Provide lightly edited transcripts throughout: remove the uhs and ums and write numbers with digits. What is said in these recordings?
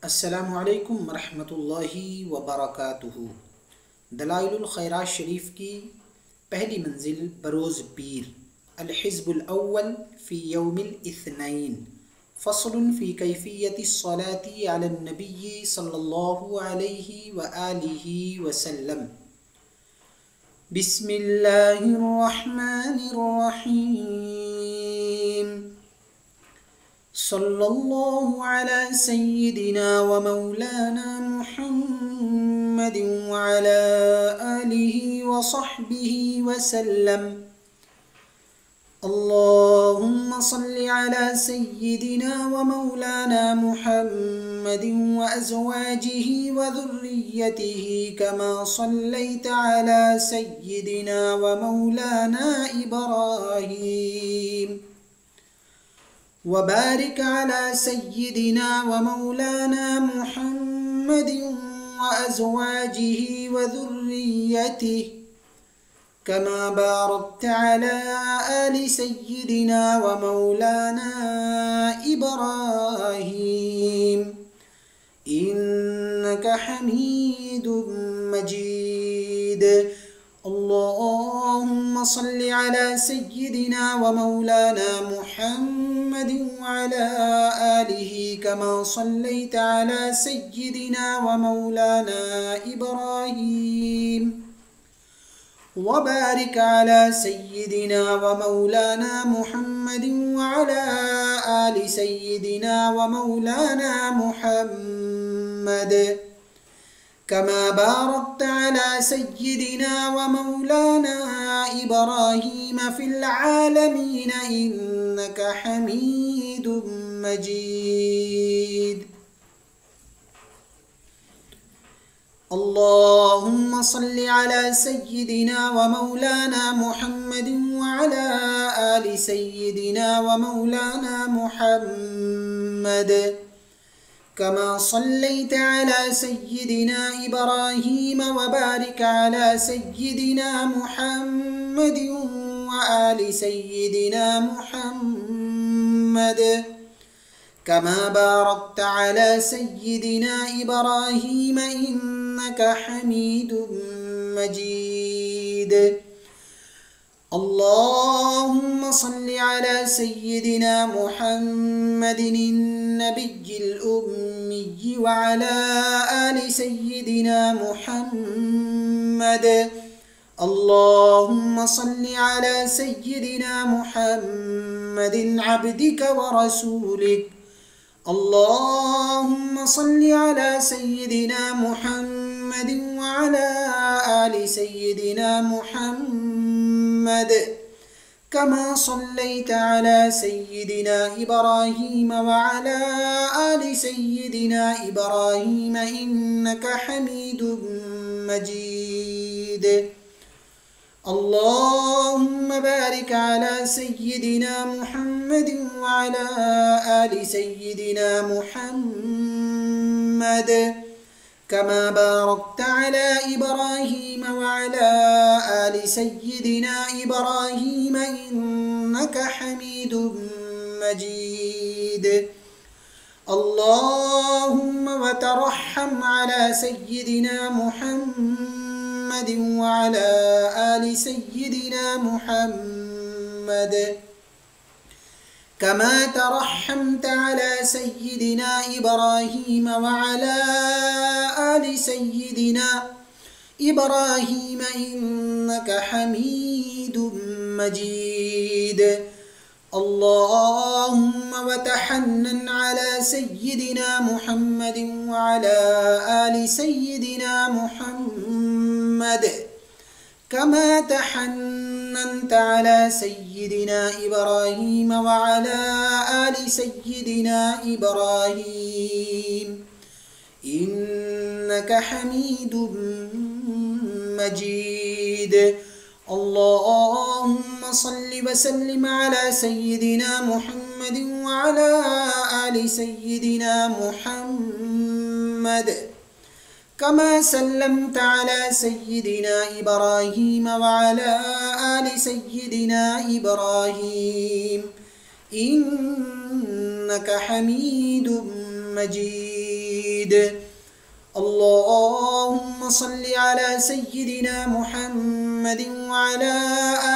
अस्सलामु अलैकुम वरहमतुल्लाहि वबरकातुहू। दलाइलुल खैरात शरीफ की पहली मंजिल बरोज़ पीर, अल-हिज़्बुल अव्वल फ़ी यौमिल इत्नैन, फ़स्लुन फ़ी कैफ़ियति स्सलाति अलन नबी सल्लल्लाहु अलैहि व आलिहि वसल्लम। बिस्मिल्लाहिर रहमानिर रहीम। सल्लल्लाहु अला सय्यिदिना व मौलाना मुहम्मद व अला आलिहि व सहबिहि वसल्लम। अल्लाहुम्मा सल्लि अला सय्यिदिना व मौलाना मुहम्मद व अज़वाजिहि व ज़ुर्रिय्यतिहि कमा सल्लैत अला सय्यिदिना व मौलाना इब्राहीम व बारिक अला सय्यिदिना व मौलाना मुहम्मद व अज़वाजिहि व ज़ुर्रिय्यतिहि कमा बारकत अला आलि सय्यिदिना व मौलाना इब्राहीम इन्नका हमीदुम मजीद। अल्लाहुम्मा सल्लि अला सय्यिदिना व मौलाना मुहम्मद व अला आलिहि कमा सल्लैत अला सय्यिदिना व मौलाना इब्राहीम व बारिक अला सय्यिदिना व मौलाना मुहम्मद व अला आलि सय्यिदिना व मौलाना मुहम्मद कमा बारकत अला सय्यिदिना व मौलाना इब्राहीम फ़िल आलमीन इन्नका हमीदुम मजीद। अल्लाहुम्मा सल्लि अला सय्यिदिना व मौलाना मुहम्मद व अला आलि सय्यिदिना व मौलाना मुहम्मद कमा सल्लैत अला सय्यिदिना इब्राहीम व बारिक अला सय्यिदिना मुहम्मद व आलि सय्यिदिना मुहम्मद कमा बारकत अला सय्यिदिना इब्राहीम इन्नका हमीदुम मजीद। अल्लाहुम्मा सल्लि अला सय्यिदिना मुहम्मदिन नबिय्यिल उम्मी व अला आलि सय्यिदिना मुहम्मद। अल्लाहुम्मा सल्लि अला सय्यिदिना मुहम्मदिन अब्दिक व रसूलिक। अल्लाहुम्मा सल्लि अला सय्यिदिना मुहम्मद व अला आलि सय्यिदिना मुहम्मद कमा सल्लैत अला सय्यिदिना इब्राहीम व अला आलि सय्यिदिना इब्राहीम इन्नका हमीदुम मजीद। अल्लाहुम्मा बारिक अला सय्यिदिना मुहम्मद व अला आलि सय्यिदिना मुहम्मद कमा बारकत अला इब्राहीम व अला आलि सय्यिदिना इब्राहीम इन्नका हमीदुम मजीद। अल्लाहुम्मा व तरहम अला सय्यिदिना मुहम्मद व अला आलि सय्यिदिना मुहम्मद कमा तरहमत अला सय्यिदिना इब्राहीम व अला आलि सय्यिदिना इब्राहीम इन्नका हमीदुम मजीद। अल्लाहुम्मा व तहन्नन अला सय्यिदिना मुहम्मद व अला आलि सय्यिदिना मुहम्मद कमा तहन्ननत अला सय्यिदिना इब्राहीम व अला आलि सय्यिदिना इब्राहीम इन्नका हमीदुम मजीद। अल्लाहुम्मा सल्लि व सल्लिम अला सय्यिदिना मुहम्मद व अला आलि सय्यिदिना मुहम्मद कमा सल्लमत अला सय्यिदिना इब्राहीम व अला आलि सय्यिदिना इब्राहीम इन्नका हमीदुम मजीद। مجيد. اللهم صل على سيدنا محمد وعلى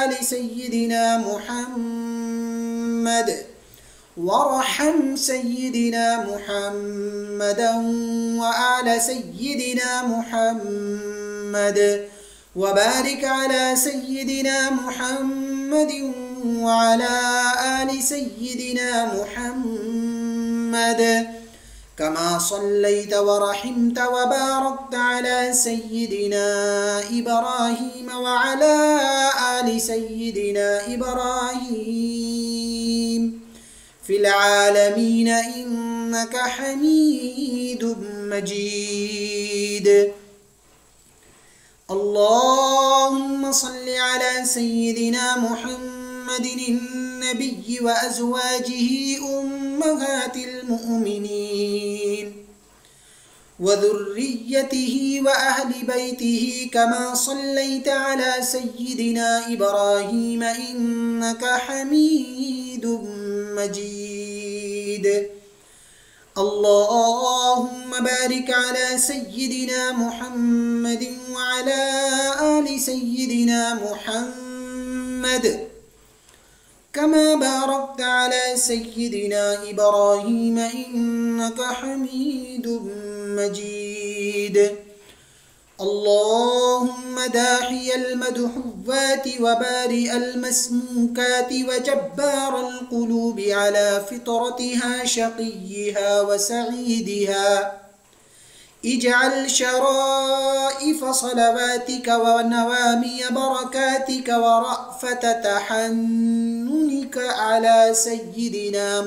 آل سيدنا محمد، وارحم سيدنا محمدا وآل سيدنا محمد، وبارك على سيدنا محمد وعلى آل سيدنا محمد، كما صليت ورحمت وباركت على سيدنا إبراهيم وعلى آل سيدنا إبراهيم في العالمين إنك حميد مجيد. اللهم صل على سيدنا محمد النبي وأزواجه أمهات المؤمنين وذريته وأهل بيته، كما صليت على سيدنا إبراهيم إنك حميد مجيد. اللهم بارك على سيدنا محمد وعلى آل سيدنا محمد، كما باركت على سيدنا إبراهيم إنك حميد مجيد. اللهم داحي المدحوات وبارئ المسموكات وجبار القلوب على فطرتها شقيها وسعيدها، اجعل شرائف صلواتك ونوامي بركاتك ورأفة تحننك على سيدنا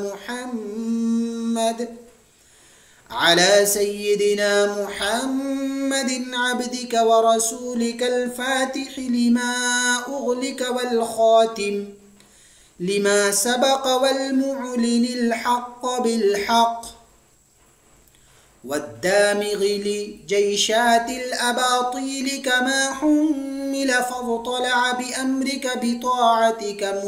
محمد عبدك ورسولك الفاتح لما أغلق والخاتم لما سبق والمعلن الحق بالحق والدامغ لجيشات الأباطيل، كما حمل فاضطلع بأمرك بطاعتك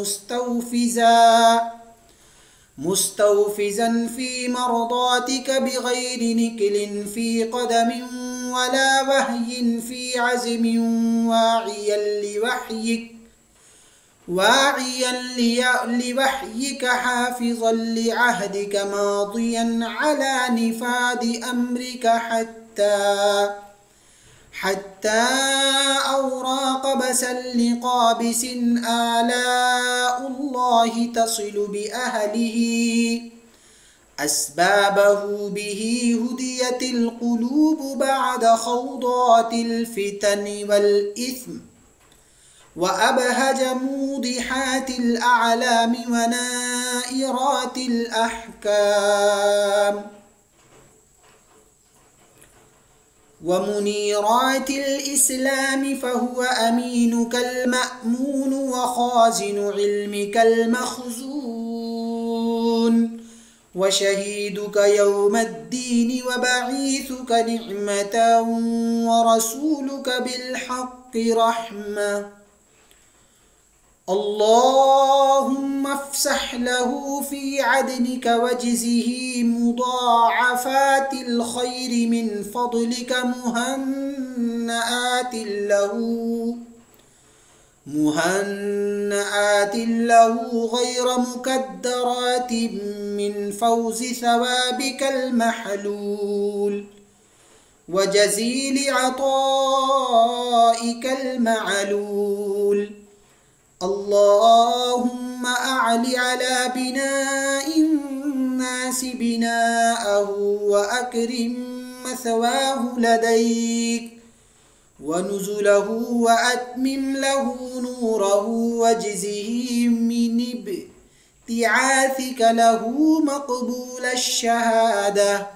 مستوفزا في مرضاتك بغير نكل في قدم ولا وهي في عزم، واعيا لوحيك حافظا لعهدك ماضيا على نفاذ أمرك حتى أوراق بسل قابس آلاء الله تصل بأهله أسبابه، به هديت القلوب بعد خوضات الفتن والإثم، وأبهج موضحات الأعلام ونائرات الأحكام ومنيرات الإسلام، فهو أمينك المأمون وخازن علمك المخزون وشهيدك يوم الدين وبعيثك نعمة ورسولك بالحق رحمة. اللهم افسح له في عدنك واجزه مضاعفات الخير من فضلك مهنآت له غير مكدرات من فوز ثوابك المحلول وجزيل عطائك المعلول. اللهم أعل على بناء الناس بناءه وأكرم مثواه لديك ونزله وأتمم له نوره واجزه من ابتعاثك له مقبول الشهادة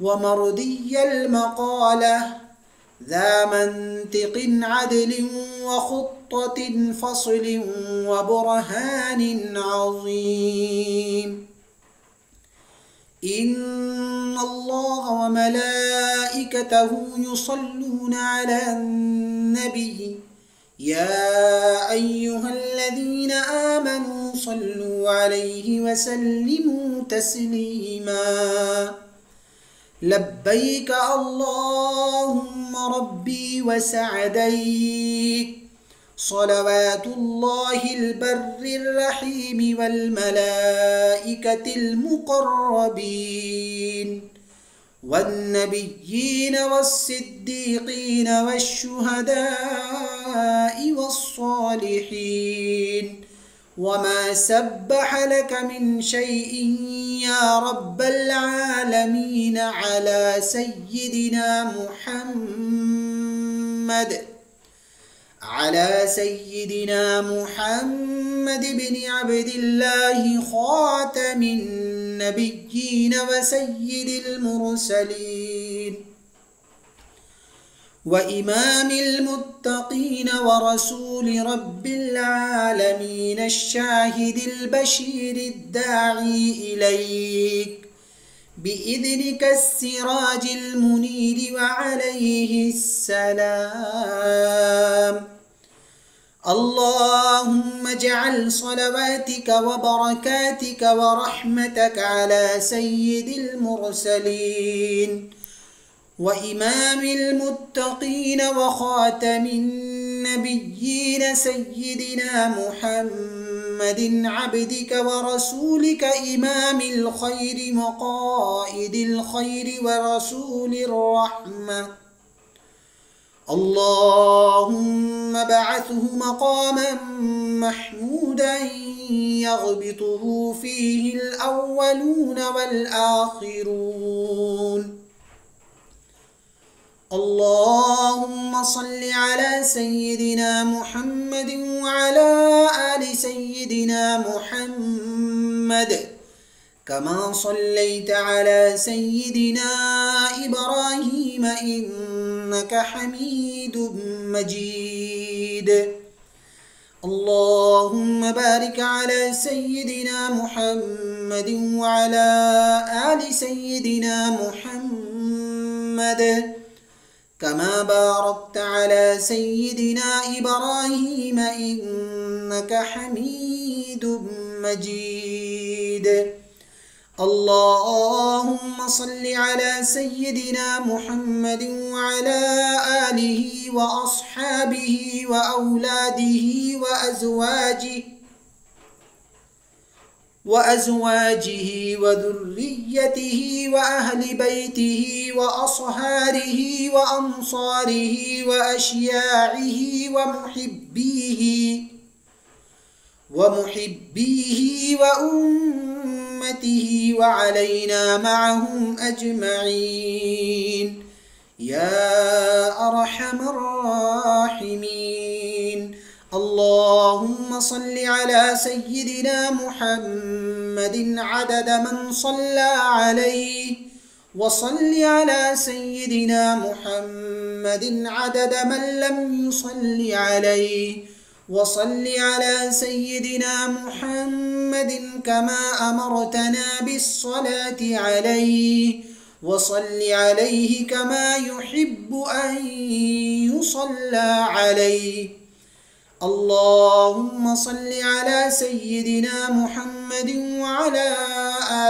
ومرضي المقالة ذا منطق عدل وخطة فصل وبرهان عظيم. إن الله وملائكته يصلون على النبي يا أيها الذين آمنوا صلوا عليه وسلموا تسليما. لبيك اللهم ربي وسعديك. صلوات الله البر الرحيم والملائكة المقربين والنبيين والصديقين والشهداء والصالحين وما سبح لك من شيء يا رب العالمين على سيدنا محمد بن عبد الله خاتم النبيين وسيد المرسلين وإمام المتقين ورسول رب العالمين الشاهد البشير الداعي إليك بإذنك السراج المنير وعليه السلام. اللهم اجعل صلواتك وبركاتك ورحمتك على سيد المرسلين وإمام المتقين وخاتم النبيين سيدنا محمد عبدك ورسولك إمام الخير وقائد الخير ورسول الرحمة. اللهم بعثه مقاما محمودا يغبطه فيه الأولون والآخرون. اللهم صل على سيدنا محمد وعلى آل سيدنا محمد كما صليت على سيدنا إبراهيم إنك حميد مجيد. اللهم بارك على سيدنا محمد وعلى آل سيدنا محمد كما باركت على سيدنا إبراهيم إنك حميد مجيد. اللهم صل على سيدنا محمد وعلى آله وأصحابه وأولاده وأزواجه وذريته وأهل بيته وأصهاره وأنصاره وأشياعه ومحبيه وأمته وعلينا معهم أجمعين يا أرحم الراحمين. اللهم صل على سيدنا محمد عدد من صلى عليه وصل على سيدنا محمد عدد من لم يصل عليه وصل على سيدنا محمد كما أمرتنا بالصلاة عليه وصل عليه كما يحب أن يصلى عليه. اللهم صل على سيدنا محمد وعلى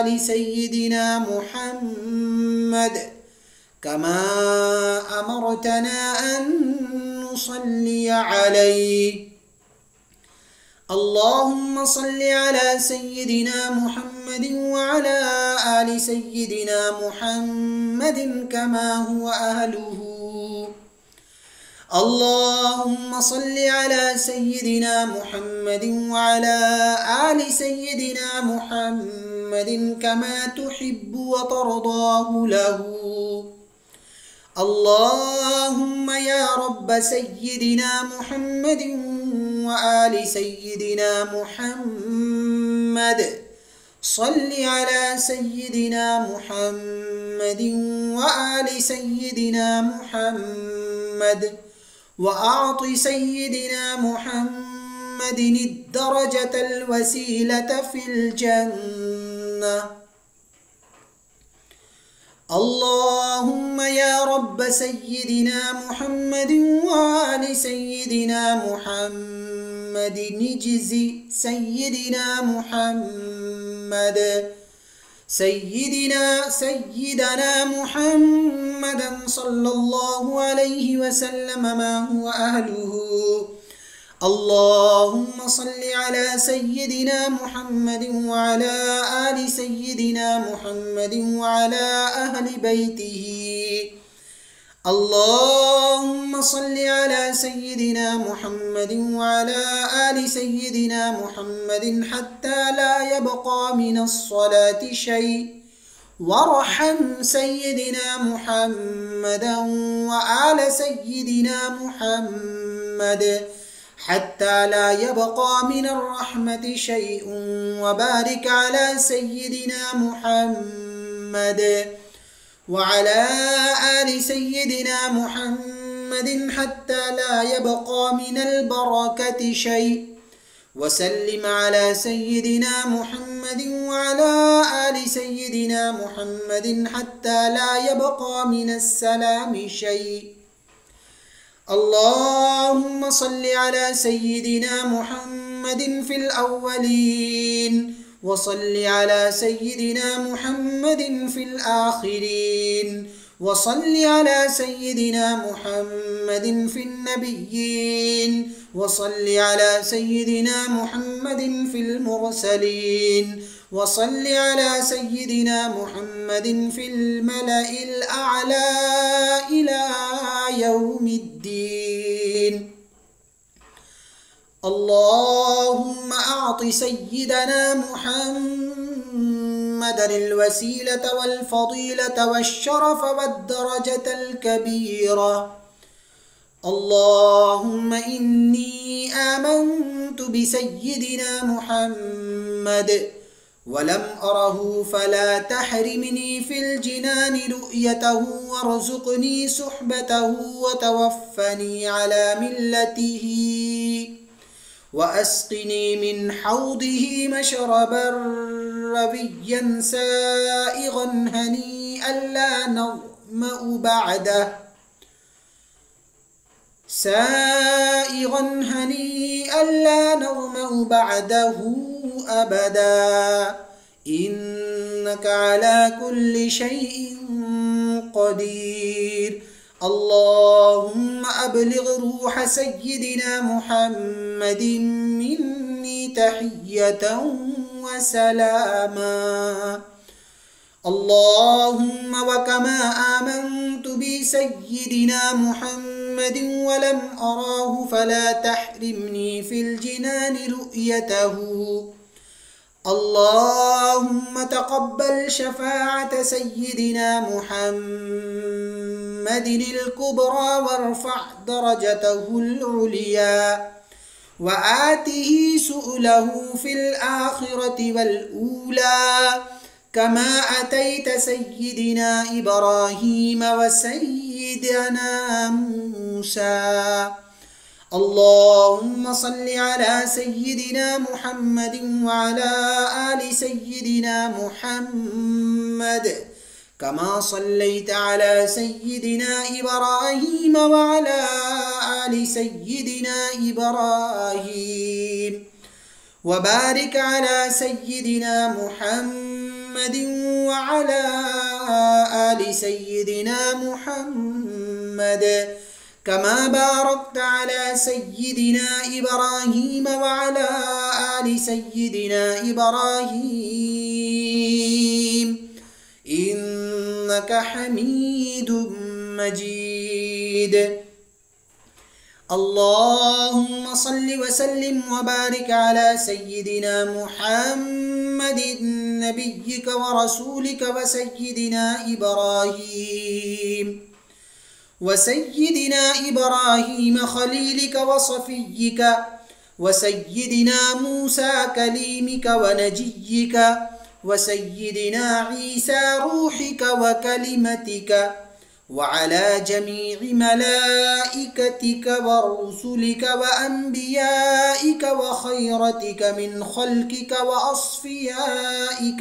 آل سيدنا محمد كما أمرتنا أن نصلي عليه. اللهم صل على سيدنا محمد وعلى آل سيدنا محمد كما هو أهله. اللهم صل على سيدنا محمد وعلى آل سيدنا محمد كما تحب وترضاه له. اللهم يا رب سيدنا محمد وآل سيدنا محمد صل على سيدنا محمد وآل سيدنا محمد وأعط سيدنا محمد الدرجة الوسيلة في الجنة. اللهم يا رب سيدنا محمد وآل سيدنا محمد نجزي سيدنا محمد سيدنا محمدا صلى الله عليه وسلم ما هو أهله. اللهم صل على سيدنا محمد وعلى آل سيدنا محمد وعلى أهل بيته. اللهم صل على سيدنا محمد وعلى آل سيدنا محمد حتى لا يبقى من الصلاة شيء. وارحم سيدنا محمدا وآل سيدنا محمد حتى لا يبقى من الرحمة شيء. وبارك على سيدنا محمد وعلى آل سيدنا محمد حتى لا يبقى من البركة شيء. وسلم على سيدنا محمد وعلى آل سيدنا محمد حتى لا يبقى من السلام شيء. اللهم صل على سيدنا محمد في الأولين وصل على سيدنا محمد في الآخرين وصل على سيدنا محمد في النبيين وصل على سيدنا محمد في المرسلين وصل على سيدنا محمد في الملأ الأعلى إلى يوم الدين. اللهم أعط سيدنا محمدا الوسيلة والفضيلة والشرف والدرجة الكبيرة. اللهم إني آمنت بسيدنا محمد ولم أره فلا تحرمني في الجنان رؤيته وارزقني صحبته وتوفني على ملته وأسقني من حوضه مشربا ربيا سائغا هنيئا لا نظمأ بعده أبدا إنك على كل شيء قدير. اللهم أبلغ روح سيدنا محمد مني تحية وسلاما. اللهم وكما آمنت بسيدنا محمد ولم أراه فلا تحرمني في الجنان رؤيته. اللهم تقبل شفاعة سيدنا محمد الكبرى وارفع درجته العليا وآته سؤله في الآخرة والأولى كما أتيت سيدنا إبراهيم وسيدنا موسى. اللهم صل على سيدنا محمد وعلى آل سيدنا محمد كما صليت على سيدنا إبراهيم وعلى آل سيدنا إبراهيم وبارك على سيدنا محمد وعلى آل سيدنا محمد كما باركت على سيدنا إبراهيم وعلى آل سيدنا إبراهيم إنك حميد مجيد. اللهم صل وسلم وبارك على سيدنا محمد نبيك ورسولك وسيدنا إبراهيم خليلك وصفيك وسيدنا موسى كليمك ونجيك وسيدنا عيسى روحك وكلمتك وعلى جميع ملائكتك ورسلك وأنبيائك وخيرتك من خلقك وأصفيائك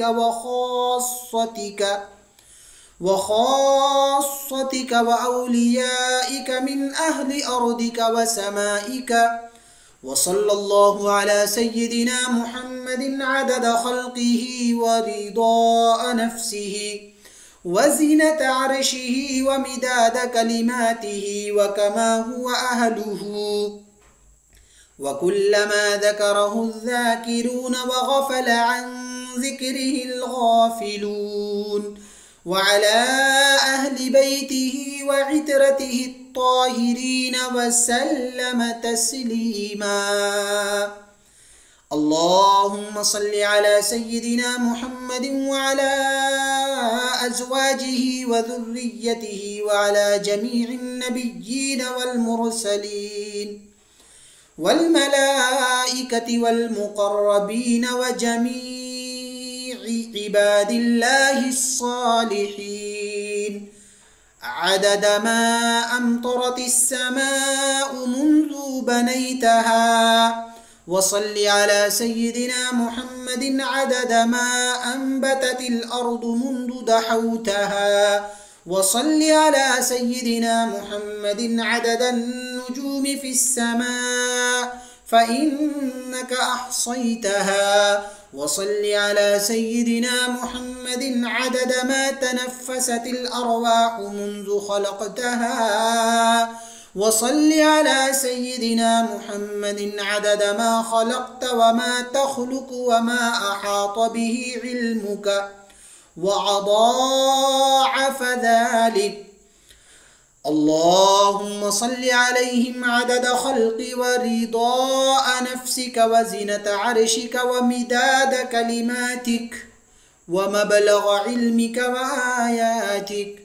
وخاصتك وأوليائك من أهل أرضك وسمائك وصلى الله على سيدنا محمد عدد خلقه ورضاء نفسه وزنة عرشه ومداد كلماته وكما هو أهله، وكلما ذكره الذاكرون وغفل عن ذكره الغافلون، وعلى أهل بيته وعترته الطاهرين وسلم تسليما. اللهم صل على سيدنا محمد وعلى أزواجه وذريته وعلى جميع النبيين والمرسلين والملائكة والمقربين وجميع عباد الله الصالحين، عدد ما أمطرت السماء منذ بنيتها. وصل على سيدنا محمد عدد ما أنبتت الأرض منذ دحوتها. وصل على سيدنا محمد عدد النجوم في السماء فإنك أحصيتها. وصل على سيدنا محمد عدد ما تنفست الأرواح منذ خلقتها. وصل على سيدنا محمد عدد ما خلقت وما تخلق وما أحاط به علمك وأضاعف ذلك. اللهم صل عليهم عدد خلق ورضاء نفسك وزنة عرشك ومداد كلماتك ومبلغ علمك وآياتك.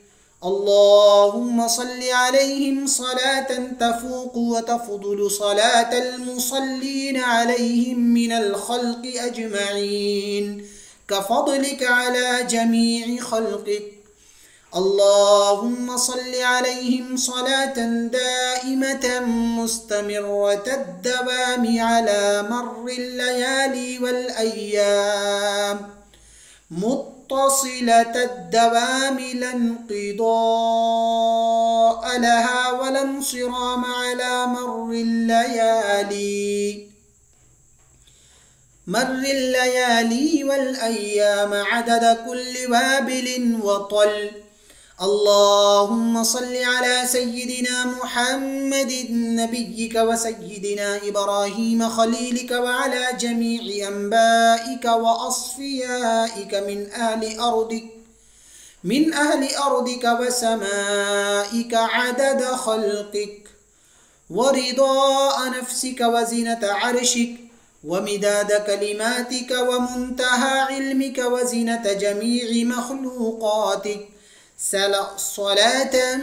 اللهم صل عليهم صلاة تفوق وتفضل صلاة المصلين عليهم من الخلق أجمعين كفضلك على جميع خلقك. اللهم صل عليهم صلاة دائمة مستمرة الدوام على مر الليالي والأيام متصلة الدوام لا انقضاء لها ولا انصرام على مر الليالي والأيام عدد كل وابل وطل. اللهم صل على سيدنا محمد نبيك وسيدنا إبراهيم خليلك وعلى جميع أنبائك وأصفيائك من أهل أرضك وسمائك عدد خلقك ورضاء نفسك وزنة عرشك ومداد كلماتك ومنتهى علمك وزنة جميع مخلوقاتك صلاة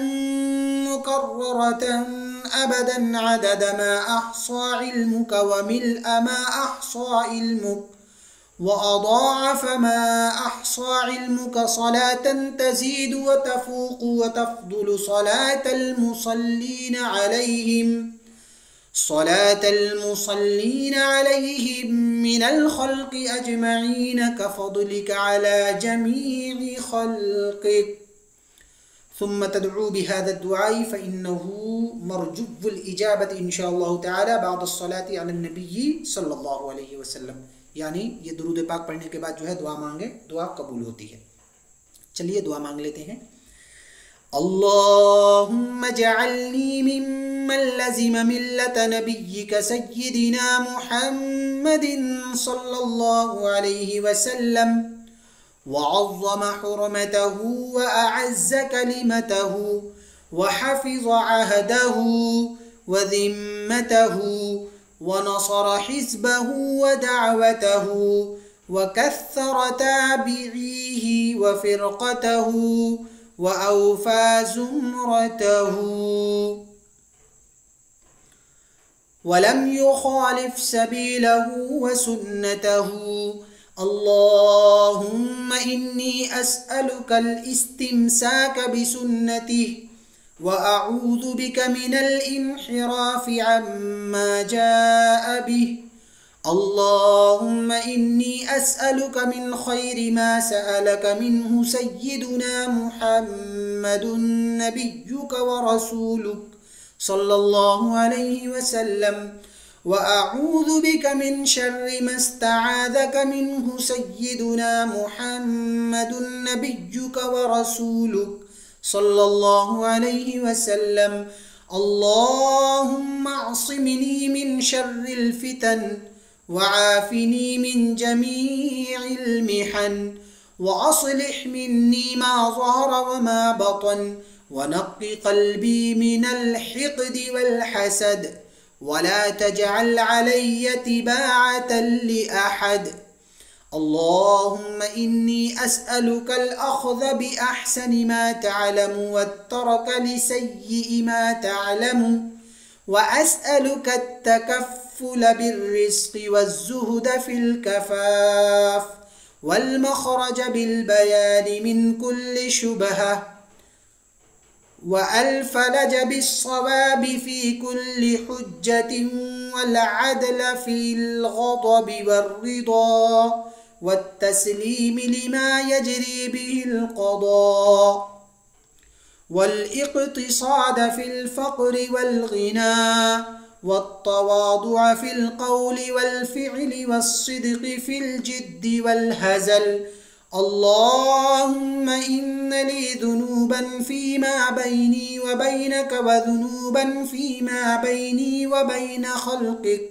مكررة أبدا عدد ما أحصى علمك وملء ما أحصى علمك وأضاعف ما أحصى علمك، صلاة تزيد وتفوق وتفضل صلاة المصلين عليهم من الخلق أجمعين كفضلك على جميع خلقك. ثم تدعو بهذا الدعاء فإنه مرجو الإجابة إن شاء الله تعالى بعد الصلاة على النبي صلى الله عليه वसल्लम। यानी ये दुरूद पाक पढ़ने के बाद जो है दुआ मांगे, दुआ कबूल होती है। चलिए दुआ मांग लेते हैं। अल्लाहुम्मा जअलनी मिम्मन लज़िम मिल्लत नबिय्यिक सय्यिदिना मुहम्मदिन सल्लल्लाहु अलैहि वसल्लम वअज़्ज़म हुरमतहु वअअज़्ज़ कलिमतहु वहफ़िज़ अहदहु वज़िम्मतहु ونصر حزبه ودعوته وكثر تابعيه وفرقته وأوفى زمرته ولم يخالف سبيله وسنته. اللهم إني أسألك الاستمساك بسنته وأعوذ بك من الانحراف عما جاء به. اللهم إني أسألك من خير ما سألك منه سيدنا محمد نبيك ورسولك صلى الله عليه وسلم، وأعوذ بك من شر ما استعاذك منه سيدنا محمد نبيك ورسولك صلى الله عليه وسلم. اللهم اعصمني من شر الفتن وعافني من جميع المحن وأصلح مني ما ظهر وما بطن ونق قلبي من الحقد والحسد ولا تجعل علي تباعة لأحد. اللهم إني أسألك الأخذ بأحسن ما تعلم والترك لسيء ما تعلم وأسألك التكفل بالرزق والزهد في الكفاف والمخرج بالبيان من كل شبهة والفلج بالصواب في كل حجة والعدل في الغضب والرضا والتسليم لما يجري به القضاء والاقتصاد في الفقر والغنى والتواضع في القول والفعل والصدق في الجد والهزل. اللهم إن لي ذنوبا فيما بيني وبينك وذنوبا فيما بيني وبين خلقك.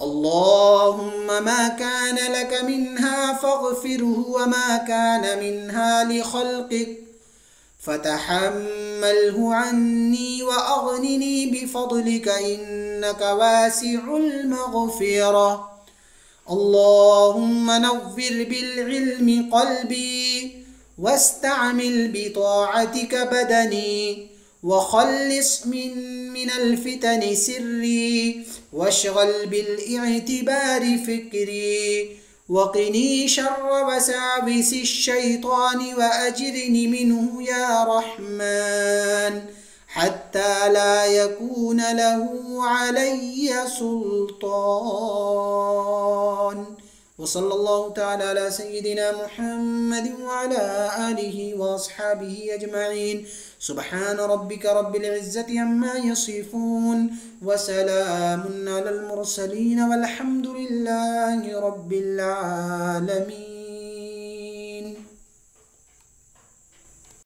اللهم ما كان لك منها فاغفره وما كان منها لخلقك فتحمله عني وأغنني بفضلك إنك واسع المغفرة. اللهم نور بالعلم قلبي واستعمل بطاعتك بدني وخلص من الفتن سري واشغل بالاعتبار فكري وقني شر وساوس الشيطان وأجرني منه يا رحمن حتى لا يكون له علي سلطان. وصلى الله تعالى على سيدنا محمد وعلى آله وأصحابه أجمعين. سبحان ربك رب العزة عما يصفون وسلام على المرسلين والحمد لله رب العالمين.